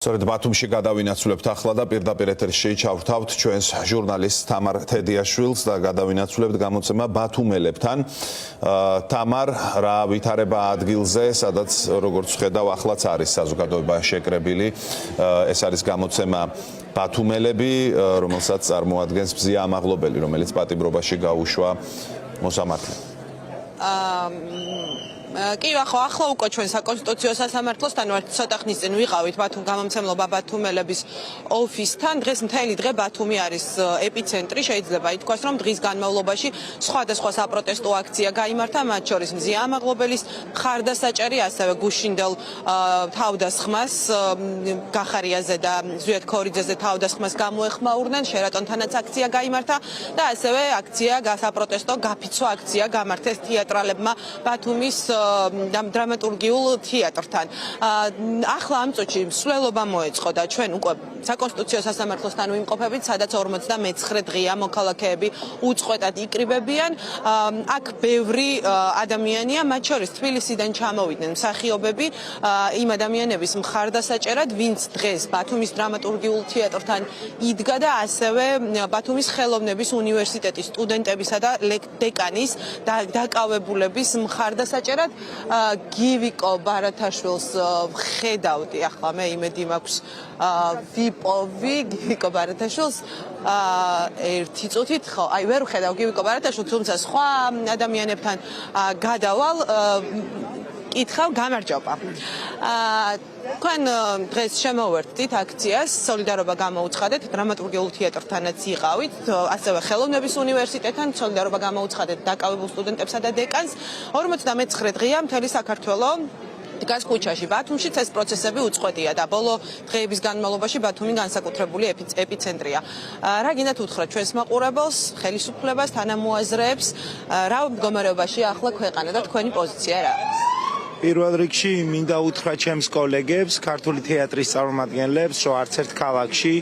სწორედ ბათუმში გადავინაცვლებთ ახლა და პირდაპირ ეთერში ჩავრთავთ ჩვენს ჟურნალისტ თამარ თედიაშვილს და გადავინაცვლებთ გამოცემა ბათუმელებთან. თამარ, რა ვითარება ადგილზე, სადაც როგორც ხედავ ახლაც არის საზოგადოება შეკრებილი. ეს არის გამოცემა ბათუმელები, რომელსაც წარმოადგენს ბზია ამაღლობელი, რომელიც პატიმრობაში გაუშვა მოსამართლე. კი, ახლა უკვე ჩვენ საკონსტიტუციო სასამართლოსთან ვართ, ცოტა ხნის წინ ვიყავით ბათუმ გამომცემლობა ბათუმელების ოფისთან. დღეს მთელი დღე ბათუმი არის ეპიცენტრი, შეიძლება ითქვას, რომ დღის განმავლობაში სხვადასხვა საპროტესტო აქცია გაიმართა, მათ შორის მზია ამაღლობელის მხარდასაჭერი, ასევე გუშინდელ თავდასხმას გახარიაზე და ზვიად ქორიძეზე თავდასხმას გამოეხმაურნენ, შერატონთანაც აქცია გაიმართა და ასევე აქცია საპროტესტო გაფიცვა აქცია გამართეს თეატრალებმა ბათუმის დრამატურგიულ თეატრთან. ახლა ამ წუთში მსვლელობა მოეწყო და ჩვენ უკვე საკონსტიტუციო სასამართლოსთან ვიმყოფებით, სადაც 59 დღეა მოქალაქეები უწყვეტად იკრიბებიან. აქ ბევრი ადამიანია, მათ შორის თბილისიდან ჩამოვიდნენ მსახიობები, იმ ადამიანების მხარდასაჭერად, ვინც დღეს ბათუმის დრამატურგიულ თეატრთან იდგა და ასევე ბათუმის ხელოვნების უნივერსიტეტის სტუდენტებისა და დეკანის დაკავებულების მხარდასაჭერად. გივიკო ბარათაშვილს ხედავდი, ახლა მე იმედი მაქვს ვიპოვი გივიკო ბარათაშვილს ერთი წუთით, ხო, აი ვერ ვხედავ გივიკო ბარათაშვილს, თუმცა სხვა ადამიანებთან გადავალ, კითხავ, გამარჯობა. თქვენ დღეს შემოვერთდით აქციას, სოლიდარობა გამოუცხადეთ, დრამატურგიულ თეატრთანაც იყავით, ასევე ხელოვნების უნივერსიტეტთან სოლიდარობა გამოუცხადეთ დაკავებულ სტუდენტებსა და დეკანს. 59 დღეა მთელი საქართველო დგას ქუჩაში. ბათუმშიც ეს პროცესები უწყვეტია და ბოლო დღეების განმავლობაში ბათუმი განსაკუთრებული ეპიცენტრია. რა გინდათ უთხრათ ჩვენს მაყურებელს, ხელისუფლებას, თანამოაზრეებს, რა მდგომარეობაში ახლა ქვეყანა და თქვენი პოზიცია რა არის? პირველ რიგში მინდა უთხრა ჩემს კოლეგებს, ქართული თეატრის წარმომადგენლებს, რომ არც ერთ ქალაქში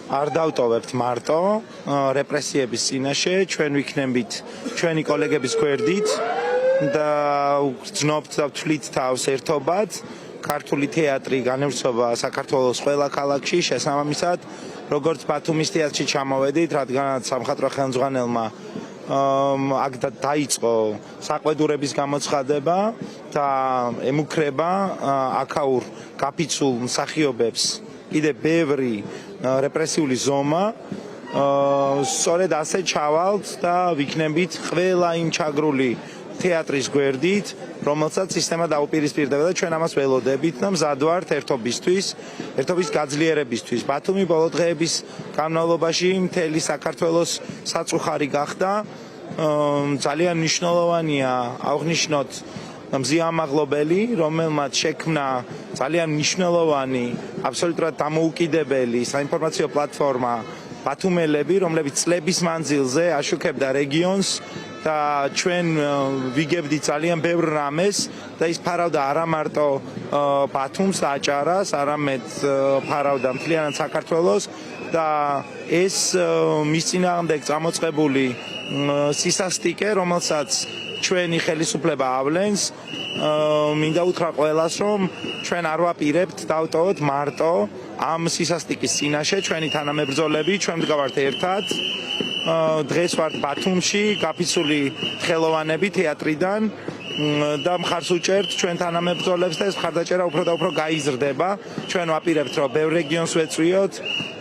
არ დავტოვებთ მარტო რეპრესიების წინაშე, ჩვენ ვიქნებით ჩვენი კოლეგების გვერდით და ვგრძნობთ და ვთვლით თავს ერთობად. ქართული თეატრი განევრცობა საქართველოს ყველა ქალაქში, შესაბამისად, როგორც ბათუმის თეატრში ჩამოვედით, რადგანაც სამხატვრო ხელმძღვანელმა აქ დაიწყო საყვედურების გამოცხადება და ემუქრება აქაურ გაფიცულ მსახიობებს კიდევ ბევრი რეპრესიული ზომა. სწორედ ასე ჩავალთ და ვიქნებით ყველა იმ ჩაგრული თეატრის გვერდით, რომელსაც სისტემა დაუპირისპირდება და ჩვენ ამას ველოდებით და მზად ვართ ერთობისთვის, ერთობის გაძლიერებისთვის. ბათუმი ბოლო დღეების განმავლობაში მთელი საქართველოს საწუხარი გახდა. ძალიან მნიშვნელოვანია აღვნიშნოთ მზია ამაღლობელი, რომელმაც შექმნა ძალიან მნიშვნელოვანი, აბსოლუტურად დამოუკიდებელი საინფორმაციო პლატფორმა ბათუმელები, რომლებიც წლების მანძილზე აშუქებდა რეგიონს და ჩვენ ვიგებდით ძალიან ბევრ რამეს და ის ფარავდა არა მარტო ბათუმს და აჭარას, არამედ ფარავდა მთლიანად საქართველოს და ეს მის წინააღმდეგ წამოწყებული სისასტიკე, რომელსაც ჩვენი ხელისუფლება ავლენს, მინდა უთხრა ყველას, რომ ჩვენ არ ვაპირებთ დავტოვოთ მარტო ამ სისასტიკის წინაშე, ჩვენი თანამებრძოლები, ჩვენ ვდგავართ ერთად. დღეს ვართ ბათუმში, გაფიცული ხელოვანები თეატრიდან და მხარს უჭერთ ჩვენ თანამებრძოლებს და ეს მხარდაჭერა უფრო და უფრო გაიზრდება. ჩვენ ვაპირებთ, რომ ბევრ რეგიონს ვეწვიოთ,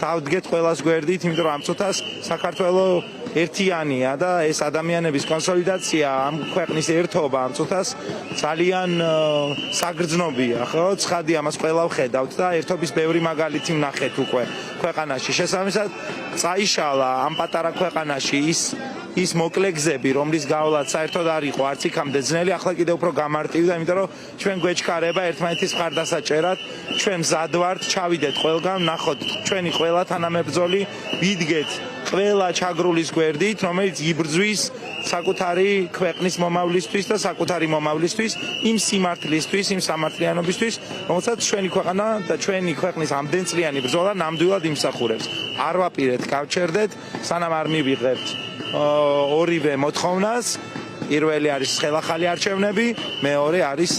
დავდგეთ ყველას გვერდით, იმიტომ რომ ამ წუთას საქართველოს ერთიანია და ეს ადამიანების კონსოლიდაცია, ამ ქვეყნის ერთობა ამ წუთას ძალიან საგრძნობია, ხო? ცხადია, ამას ყველა ვხედავთ და ერთობის ბევრი მაგალითი ვნახეთ უკვე ქვეყანაში. შესაბამისად, წაიშალა ამ პატარა ქვეყანაში ის მოკლე გზები, რომლის გავლაც საერთოდ არ იყო არც იქამდე ძნელი, ახლა კიდევ უფრო გამარტივდა, იმიტომ რომ ჩვენ გვეჩქარება ერთმანეთის მხარდასაჭერად, ჩვენ მზად ვართ, ჩავიდეთ ყველგან, ვნახოთ ჩვენი ყველა თანამებრძოლი, ვიდგეთ ყველა ჩაგრულის გვერდით, რომელიც იბრძვის საკუთარი ქვეყნის მომავლისთვის და საკუთარი მომავლისთვის, იმ სიმართლისთვის, იმ სამართლიანობისთვის, რომელსაც ჩვენი ქვეყანა და ჩვენი ქვეყნის ამდენწლიანი ბრძოლა ნამდვილად იმსახურებს. არ ვაპირებთ, გავჩერდეთ, სანამ არ მივიღებთ ორივე მოთხოვნას. პირველი არის ხელახალი არჩევნები, მეორე არის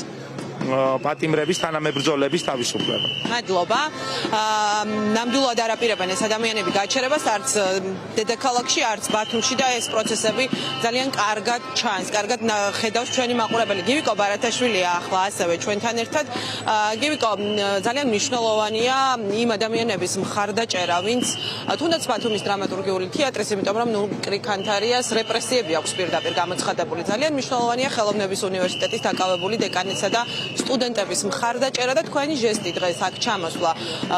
პატიმრების თანამებრძოლების თავისუფლება. მადლობა. ნამდვილად არაპირებენ ეს ადამიანები გაჩერებას არც დედაქალაქში, არც ბათუმში და ეს პროცესები ძალიან კარგად ჩანს. კარგად ხედავს ჩვენი მაყურებელი. გივიკო ბარათაშვილია ახლა ასევე ჩვენთან ერთად. გივიკო, ძალიან მნიშვნელოვანია იმ ადამიანების მხარდაჭერა, ვინც თუნდაც ბათუმის დრამატურგიული თეატრის, იმიტომ რომ კრიქანთარიას რეპრესიები აქვს პირდაპირ გამოცხადებული. ძალიან მნიშვნელოვანია ხელოვნების უნივერსიტეტის დაკავებული დეკანისა და სტუდენტების მხარდაჭერა და თქვენი ჟესტი დღეს აქ ჩამოსვლა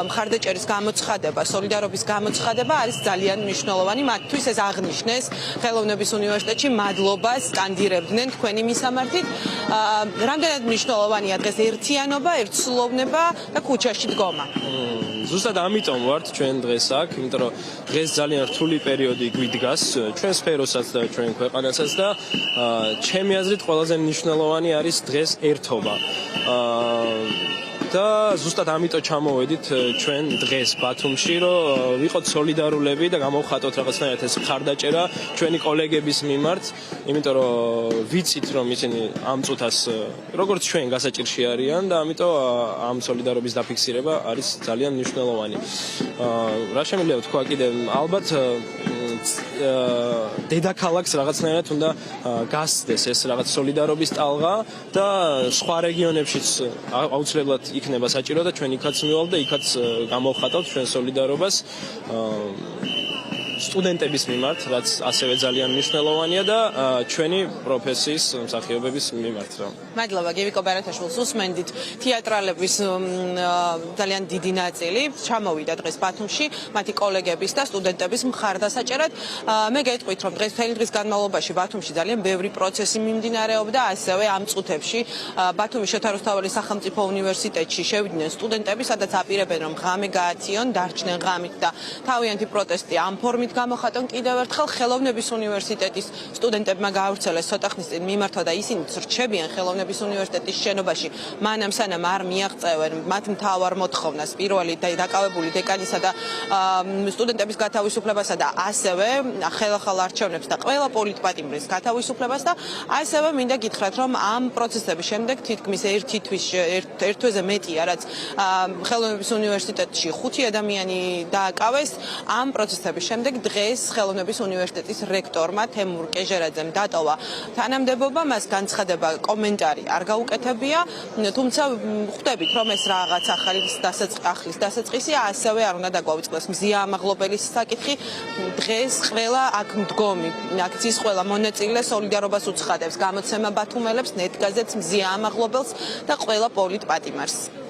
მხარდაჭერის გამოცხადება, სოლიდარობის გამოცხადება არის ძალიან მნიშვნელოვანი. მათთვის ეს აღნიშნეს ხელოვნების უნივერსიტეტში მადლობას სკანდირებდნენ თქვენი მისამართით. რამდენად მნიშვნელოვანია დღეს ერთიანობა, ერთსულოვნება და ქუჩაში დგომა? ზუსტად ამიტომ ვართ ჩვენ დღეს აქ, იმიტომ რომ დღეს ძალიან რთული პერიოდი გვიდგას ჩვენ სფეროსაც და ჩვენ ქვეყანასაც და ჩემი აზრით ყველაზე მნიშვნელოვანი არის დღეს ერთობა. და ზუსტად ამიტომ ჩამოვედით ჩვენ დღეს ბათუმში, რომ ვიყოთ სოლიდარულები და გამოვხატოთ რაღაცნაირად ეს მხარდაჭერა ჩვენი კოლეგების მიმართ, იმიტომ რომ ვიცით რომ ისინი ამ წუთას როგორც ჩვენ გასაჭირში არიან და ამიტომ ამ სოლიდარობის დაფიქსირება არის ძალიან მნიშვნელოვანი. რა შემიძლია ვთქვა კიდე, ალბათ დედაქალაქს რაღაცნაირად უნდა გასცდეს ეს რაღაც სოლიდარობის ტალღა და სხვა რეგიონებშიც აუცილებლად იქნება საჭირო და ჩვენ იქაც მივალთ და იქაც გამოვხატავთ ჩვენ სოლიდარობას სტუდენტების მიმართ, რაც ასევე ძალიან მნიშვნელოვანია და ჩვენი პროფესიის მსახიობების მიმართ. მადლობა გივიკო ბარათაშვილს უსმენდით. თეატრალების ძალიან დიდი ნაწილი ჩამოვიდა დღეს ბათუმში მათი კოლეგების და სტუდენტების მხარდასაჭერად. მე გეტყვით რომ დღეს მთელი დღის განმავლობაში ბათუმში ძალიან ბევრი პროცესი მიმდინარეობდა, ასევე ამ წუთებში ბათუმის შოთა რუსთაველის სახელმწიფო უნივერსიტეტში შევიდნენ სტუდენტები, სადაც აპირებენ რომ ღამე გაათიონ, დარჩნენ ღამით და თავიანთი პროტესტი ამ ფორმით გამოხატონ. კიდევ ერთხელ ხელოვნების უნივერსიტეტის სტუდენტებმა გაავრცელეს ცოტა ხნის წინ მიმართვა და ისინი რჩებიან ხელოვნების უნივერსიტეტის შენობაში, მანამ სანამ არ მიაღწევენ მათ მთავარ მოთხოვნას, პირველი დაკავებული დეკანისა და სტუდენტების გათავისუფლებასა და ასევე ხელახალ არჩევნებს და ყველა პოლიტპატიმრის გათავისუფლებას და ასევე მინდა გითხრათ რომ ამ პროცესების შემდეგ თითქმის ერთი თვეზე მეტია, რაც ხელოვნების უნივერსიტეტში 5 ადამიანი დააკავეს. ამ პროცესების შემდეგ დღეს ხელოვნების უნივერსიტეტის რექტორმა თემურ კეჟერაძემ დატოვა თანამდებობა, მას განცხადება, კომენტარი არ გაუკეთებია, თუმცა ხვდებით რომ ეს რაღაც ახლის დასაწყისია, ასევე არ უნდა დაგვაუწყდეს მზია ამაღლობელის საკითხი. დღეს ყველა აქ მდგომი აქციის ყველა მონაწილე სოლიდარობას უცხადებს გამოცემა ბათუმელებს, ნეტგაზეთს, მზია ამაღლობელს და ყველა პოლიტპატიმარს.